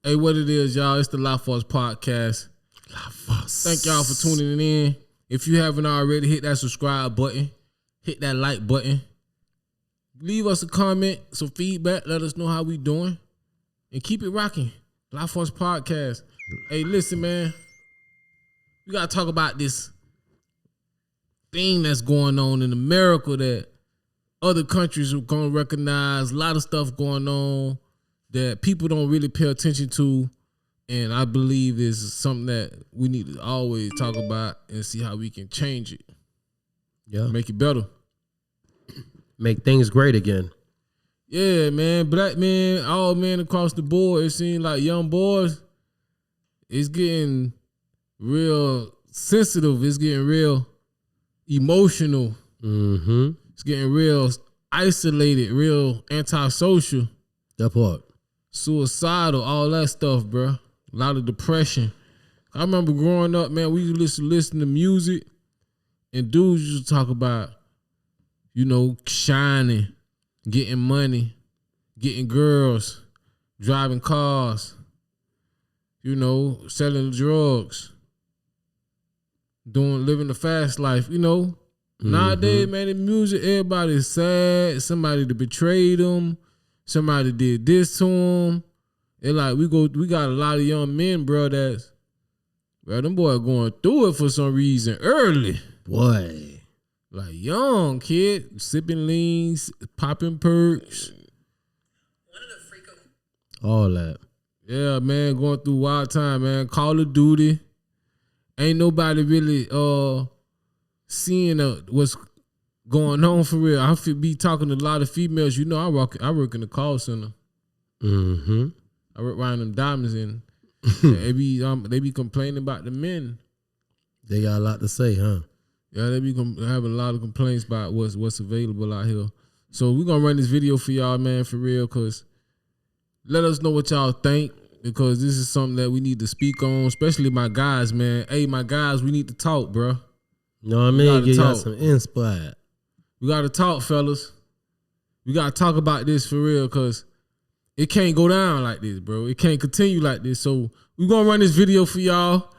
Hey, what it is, y'all? It's the La Force Podcast. La Force. Thank y'all for tuning in. If you haven't already, hit that subscribe button. Hit that like button. Leave us a comment, some feedback. Let us know how we doing. And keep it rocking. La Force Podcast. Hey, listen, man. We got to talk about this thing that's going on in America that other countries are going to recognize. A lot of stuff going on that people don't really pay attention to. And I believe is something that we need to always talk about and see how we can change it. Yeah. Make it better. Make things great again. Yeah, man. Black men, all men across the board, it seems like young boys, it's getting real sensitive. It's getting real emotional. Mm-hmm. It's getting real isolated, real antisocial. That part. Suicidal, all that stuff, bro. A lot of depression. I remember growing up, man, we used to listen to music and dudes used to talk about, you know, shining, getting money, getting girls, driving cars, you know, selling drugs, living the fast life, you know. Mm-hmm. Nowadays, man, in music, everybody's sad. Somebody that betrayed them. Somebody did this to them. And like we got a lot of young men, bro, them boys going through it for some reason early. Boy. Like young kid, sipping leans, popping perks. All that. Yeah, man, going through wild time, man. Call of Duty. Ain't nobody really seeing what's going on for real. I be talking to a lot of females. You know, I work in the call center. Mm-hmm. I work around them diamonds and they be complaining about the men. They got a lot to say, huh? Yeah, they be having a lot of complaints about what's available out here. So we're gonna run this video for y'all, man, for real, cause let us know what y'all think, because this is something that we need to speak on, especially my guys, man. Hey, my guys, we need to talk, bro. You know what I mean? Get y'all some inspired. We gotta talk, fellas. We gotta talk about this for real, cause it can't go down like this, bro. It can't continue like this. So we're gonna run this video for y'all,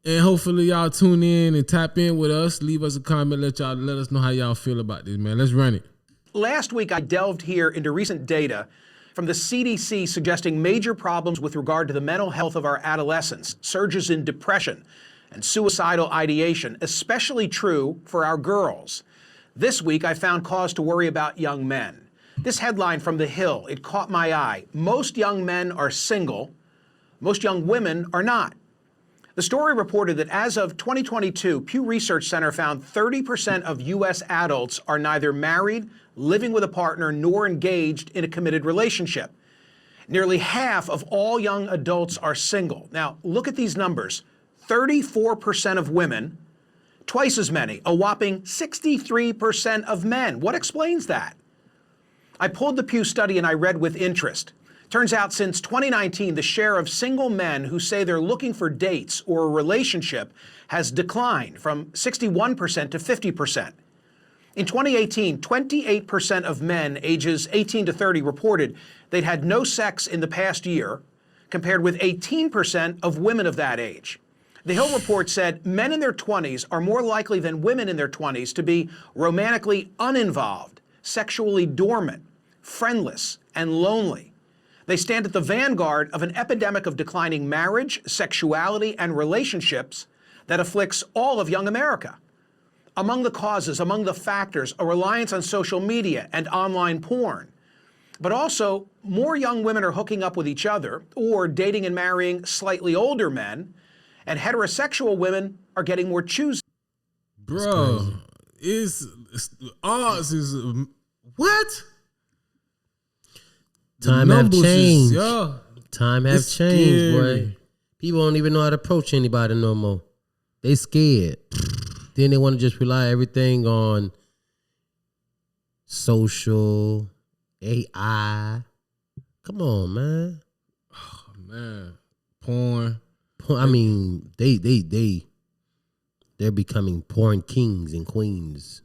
and hopefully y'all tune in and tap in with us. Leave us a comment. Let us know how y'all feel about this, man. Let's run it. Last week, I delved here into recent data from the CDC suggesting major problems with regard to the mental health of our adolescents, surges in depression and suicidal ideation, especially true for our girls. This week, I found cause to worry about young men. This headline from The Hill, it caught my eye. Most young men are single. Most young women are not. The story reported that as of 2022, Pew Research Center found 30% of U.S. adults are neither married, living with a partner, nor engaged in a committed relationship. Nearly half of all young adults are single. Now, look at these numbers. 34% of women, twice as many, a whopping 63% of men. What explains that? I pulled the Pew study and I read with interest. Turns out since 2019, the share of single men who say they're looking for dates or a relationship has declined from 61% to 50%. In 2018, 28% of men ages 18 to 30 reported they'd had no sex in the past year, compared with 18% of women of that age. The Hill report said men in their 20s are more likely than women in their 20s to be romantically uninvolved, sexually dormant, friendless, and lonely. They stand at the vanguard of an epidemic of declining marriage, sexuality, and relationships that afflicts all of young America. Among the causes, among the factors, a reliance on social media and online porn. But also, more young women are hooking up with each other or dating and marrying slightly older men, and heterosexual women are getting more choosy. Bro, odds is what? Time have changed. Yeah. Time have changed, boy. People don't even know how to approach anybody no more. They scared. Then they want to just rely everything on social, AI. Come on, man. Oh, man. Porn. I mean, they're becoming porn kings and queens.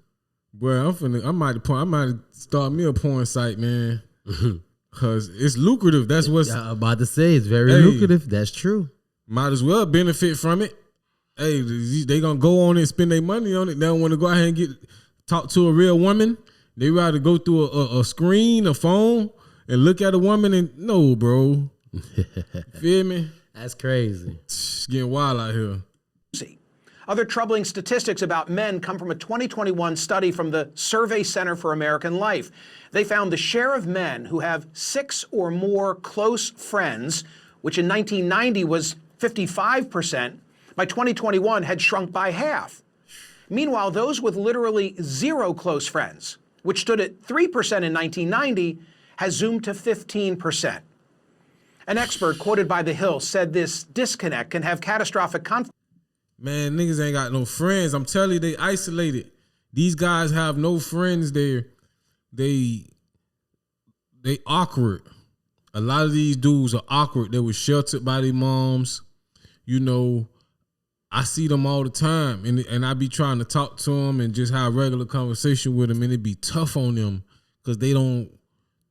Bro, I might start me a porn site, man. Cause it's lucrative. That's what's I'm about to say. It's very lucrative. That's true. Might as well benefit from it. Hey, they gonna go on it and spend their money on it. They don't want to go out here and talk to a real woman. They rather go through a screen, a phone, and look at a woman and no, bro. Feel me? That's crazy. It's getting wild out here. Other troubling statistics about men come from a 2021 study from the Survey Center for American Life. They found the share of men who have 6 or more close friends, which in 1990 was 55%, by 2021 had shrunk by half. Meanwhile, those with literally 0 close friends, which stood at 3% in 1990, has zoomed to 15%. An expert quoted by The Hill said this disconnect can have catastrophic consequences. Man, niggas ain't got no friends. I'm telling you, they isolated. These guys have no friends there. They awkward. A lot of these dudes are awkward. They were sheltered by their moms. You know, I see them all the time, and I be trying to talk to them and just have regular conversation with them, and it be tough on them because they don't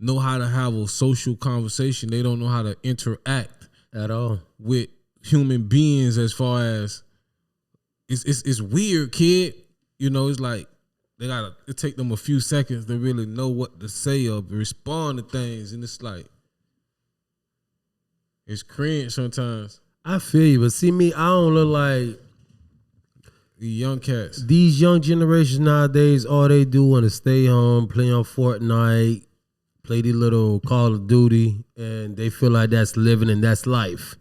know how to have a social conversation. They don't know how to interact at all with human beings. As far as it's weird, kid. You know, it's like it take them a few seconds to really know what to say or respond to things, and it's like it's cringe sometimes. I feel you, but see me, I don't look like the young cats. These young generations nowadays, all they do want to stay home, play on Fortnite, play the little Call of Duty, and they feel like that's living and that's life.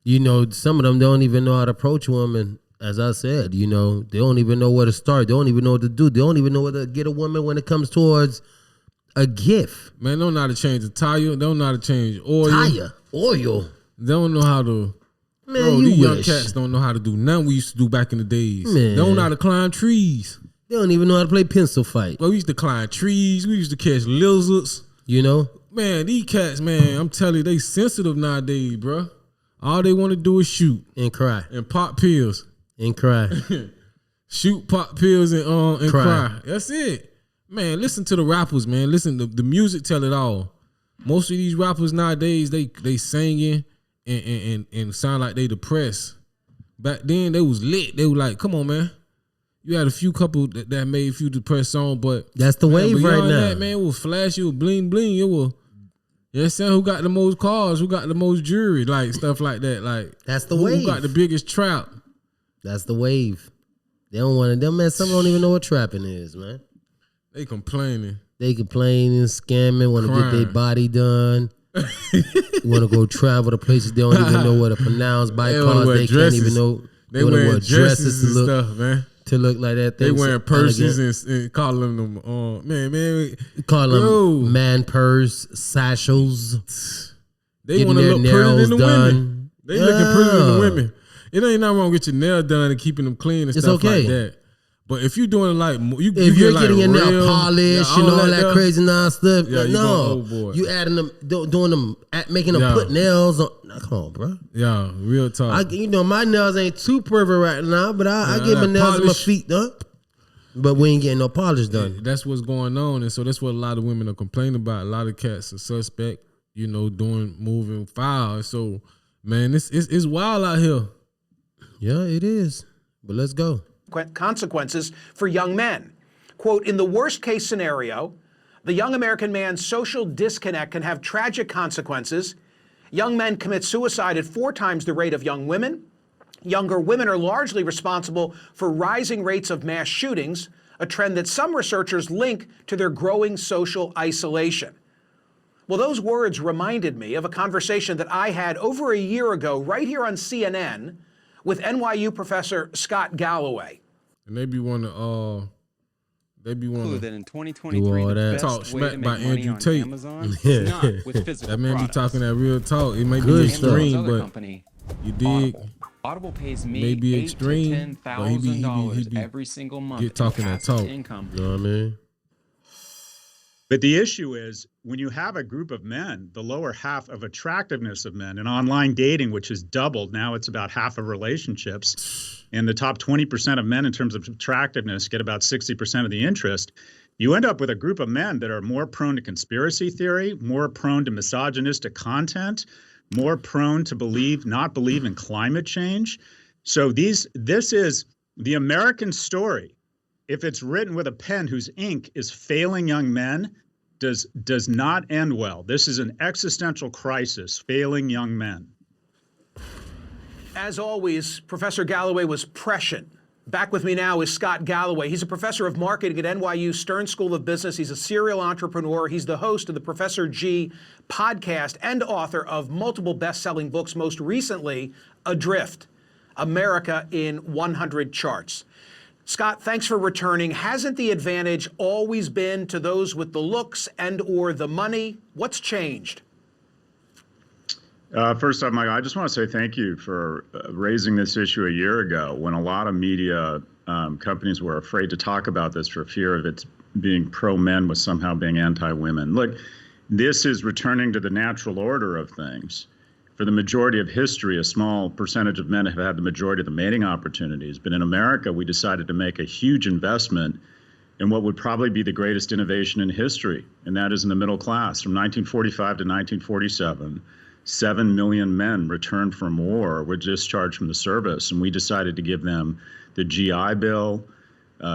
You know, some of them don't even know how to approach women. As I said, you know, they don't even know where to start. They don't even know what to do. They don't even know where to get a woman when it comes towards a gift. Man, they don't know how to change a tire. They don't know how to change oil. Oil. They don't know how to. Man, bro, these young cats don't know how to do nothing we used to do back in the days. Man. They don't know how to climb trees. They don't even know how to play pencil fight. Well, we used to climb trees. We used to catch lizards. You know? Man, these cats, man, I'm telling you, they sensitive nowadays, bro. All they want to do is shoot. And cry. And pop pills. And cry. Shoot, pop pills, and cry. That's it. Man, listen to the rappers, man. Listen, the music tell it all. Most of these rappers nowadays, they singing and sound like they depressed. Back then, they was lit. They were like, come on, man. You had a few couple that made a few depressed songs, but that's the wave right now. That, man, it was flashy, it was bling bling. It was, you understand, who got the most cars, who got the most jewelry, like stuff like that. Like that's the wave. Who got the biggest trap? That's the wave. They don't want to. Them man, some don't even know what trapping is, man. They complaining. They complaining, scamming, want to get their body done. Want to go travel to places they don't even know what to pronounce. Buy cars they can't even know. They wear dresses and stuff, man. To look like that. They wearing purses and calling them, man. Call them man purse, satchels. They want to look prettier than the women. They looking prettier than the women. It ain't nothing wrong with your nail done and keeping them clean and stuff like that. But if you're doing it like if you're getting your nail polish and all that crazy stuff, no, you adding them, doing them, making them put nails on. Come on, bro. Yeah, real talk. My nails ain't too perfect right now, but I get my nails and my feet done. But we ain't getting no polish done. That's what's going on, and so that's what a lot of women are complaining about. A lot of cats are suspect, moving foul. So, man, it's wild out here. Yeah, it is. But let's go. Consequences for young men. Quote, in the worst case scenario, the young American man's social disconnect can have tragic consequences. Young men commit suicide at 4 times the rate of young women. Younger women are largely responsible for rising rates of mass shootings, a trend that some researchers link to their growing social isolation. Well, those words reminded me of a conversation that I had over a year ago right here on CNN with NYU professor Scott Galloway. And they be wanting to that in 2023 the best talk way to smack make by money Andrew on Tate. Amazon is not with physical that man products. be talking that real talk. It may Good be stuff. extreme, Other but company, you dig. Audible pays me Maybe $8,000 extreme, to but he be $10,000 every single month. get talking in that passive talk. income. You know what I mean? But the issue is when you have a group of men, the lower half of attractiveness of men and online dating, which has doubled. Now it's about half of relationships. And the top 20% of men in terms of attractiveness get about 60% of the interest. you end up with a group of men that are more prone to conspiracy theory, more prone to misogynistic content, more prone to not believe in climate change. So this is the American story. If it's written with a pen whose ink is failing young men, does not end well. This is an existential crisis, failing young men. As always, Professor Galloway was prescient. Back with me now is Scott Galloway. He's a professor of marketing at NYU Stern School of Business. He's a serial entrepreneur. He's the host of the Professor G podcast and author of multiple best-selling books, most recently, Adrift, America in 100 Charts. Scott, thanks for returning. Hasn't the advantage always been to those with the looks and or the money? What's changed? First off, Michael, I just want to say thank you for raising this issue a year ago when a lot of media companies were afraid to talk about this for fear of it being pro-men was somehow being anti-women. Look, this is returning to the natural order of things. For the majority of history, a small percentage of men have had the majority of the mating opportunities. But in America, we decided to make a huge investment in what would probably be the greatest innovation in history, and that is in the middle class. From 1945 to 1947, 7 million men returned from war were discharged from the service, and we decided to give them the GI Bill,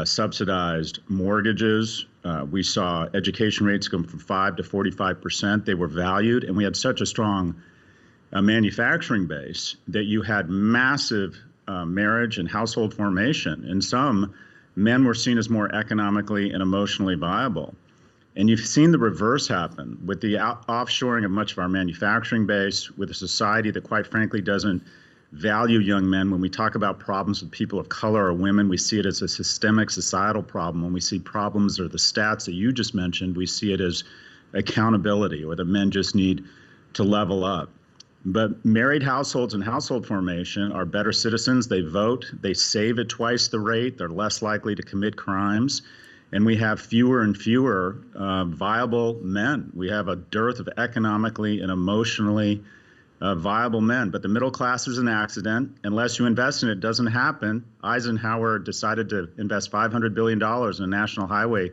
subsidized mortgages. We saw education rates go from 5 to 45%. They were valued, and we had such a strong manufacturing base that you had massive marriage and household formation. And some men were seen as more economically and emotionally viable. And you've seen the reverse happen with the offshoring of much of our manufacturing base, with a society that quite frankly doesn't value young men. When we talk about problems with people of color or women, we see it as a systemic societal problem. When we see problems or the stats that you just mentioned, we see it as accountability, or that men just need to level up. But married households and household formation are better citizens. They vote, they save at twice the rate, they're less likely to commit crimes. And we have fewer and fewer viable men. We have a dearth of economically and emotionally viable men. But the middle class is an accident. Unless you invest in it, it doesn't happen. Eisenhower decided to invest $500 billion in a national highway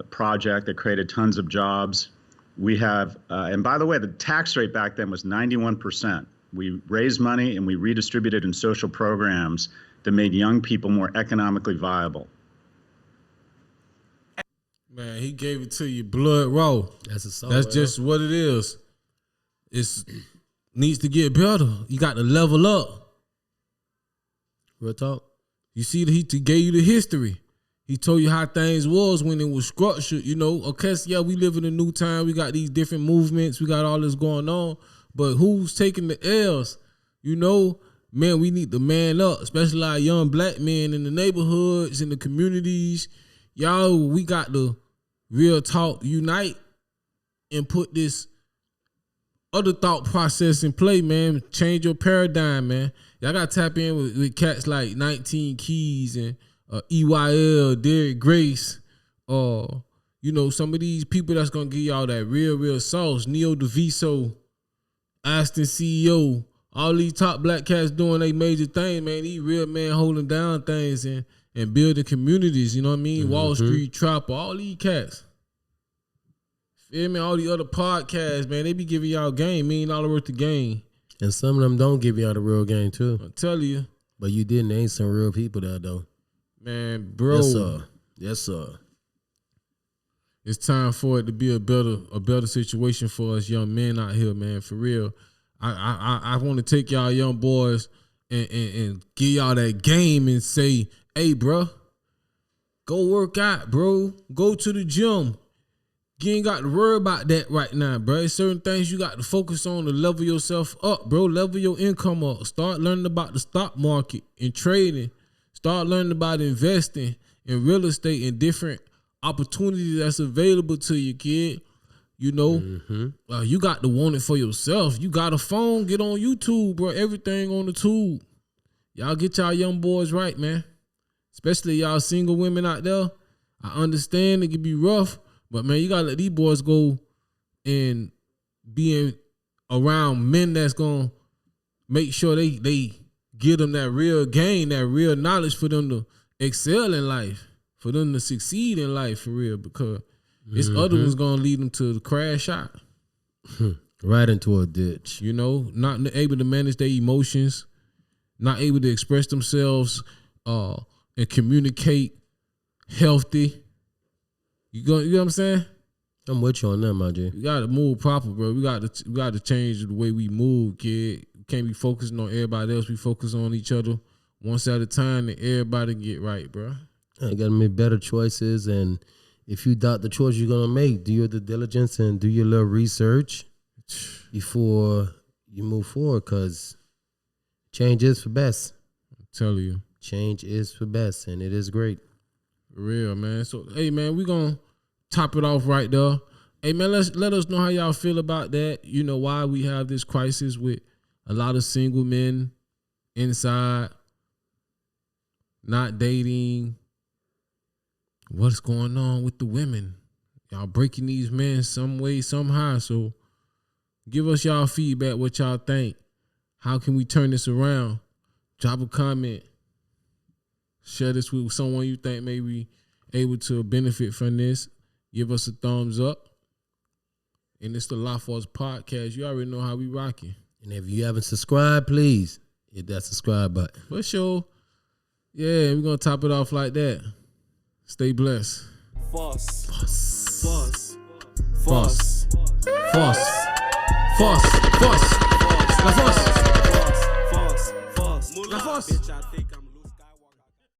project that created tons of jobs. We have, and by the way, the tax rate back then was 91%. We raised money and we redistributed in social programs that made young people more economically viable. Man, he gave it to you blood raw. That's just what it is. It needs to get better. You got to level up. Real talk. You see, he gave you the history. He told you how things was when it was structured, you know. Okay, so yeah, we live in a new time. We got these different movements. We got all this going on. But who's taking the L's? You know, man, we need to man up, especially our young black men in the neighborhoods, in the communities. Y'all, we got to real talk, unite, and put this other thought process in play, man. Change your paradigm, man. Y'all got to tap in with cats like 19 Keys and EYL, Derek Grace, you know, some of these people that's going to give y'all that real sauce. Neo DeViso, Aston CEO, all these top black cats doing they major things, man. These real men holding down things and building communities, you know what I mean? Mm-hmm. Wall Street Trapper, all these cats. Feel me? All these other podcasts, man, they be giving y'all game, $1 million worth of game. And some of them don't give y'all the real game, too. I tell you. But you did name some real people there, though. Man, bro. Yes, sir. Yes, sir. It's time for it to be a better situation for us young men out here, man, for real. I want to take y'all young boys and give y'all that game and say, hey, bro, go work out, bro. Go to the gym. You ain't got to worry about that right now, bro. There's certain things you got to focus on to level yourself up, bro. Level your income up. Start learning about the stock market and trading. Start learning about investing in real estate and different opportunities that's available to you, kid. You know, you got to want it for yourself. You got a phone, get on YouTube, bro. Everything on the tube. Y'all get y'all young boys right, man. Especially y'all single women out there. I understand it can be rough, but man, you gotta let these boys go and be around men that's gonna make sure they give them that real gain, that real knowledge for them to excel in life. for them to succeed in life for real, because it's other ones gonna lead them to the crash out. Right into a ditch. You know, not able to manage their emotions, not able to express themselves and communicate healthy. You know what I'm saying? I'm with you on that, my G. We gotta move proper, bro. We got to change the way we move, kid. We can't be focusing on everybody else. We focus on each other once at a time, and everybody get right, bro. You gotta make better choices, and if you doubt the choice you're gonna make, do your due diligence and do your little research before you move forward, because change is for best. I'm telling you. Change is for best, and it is great. For real, man. So, hey, man, we gonna top it off right there. Hey, man, let us know how y'all feel about that. You know, why we have this crisis with a lot of single men inside, not dating. What's going on with the women? Y'all breaking these men some way, somehow. So give us y'all feedback, what y'all think. How can we turn this around? Drop a comment. Share this with someone you think may be able to benefit from this. Give us a thumbs up. And it's the LaForce Podcast. You already know how we rocking. And if you haven't subscribed, please hit that subscribe button. For sure. Yeah, we're going to top it off like that. Stay blessed. Force. Force. Force. Force. Force. Force. Force. La Force.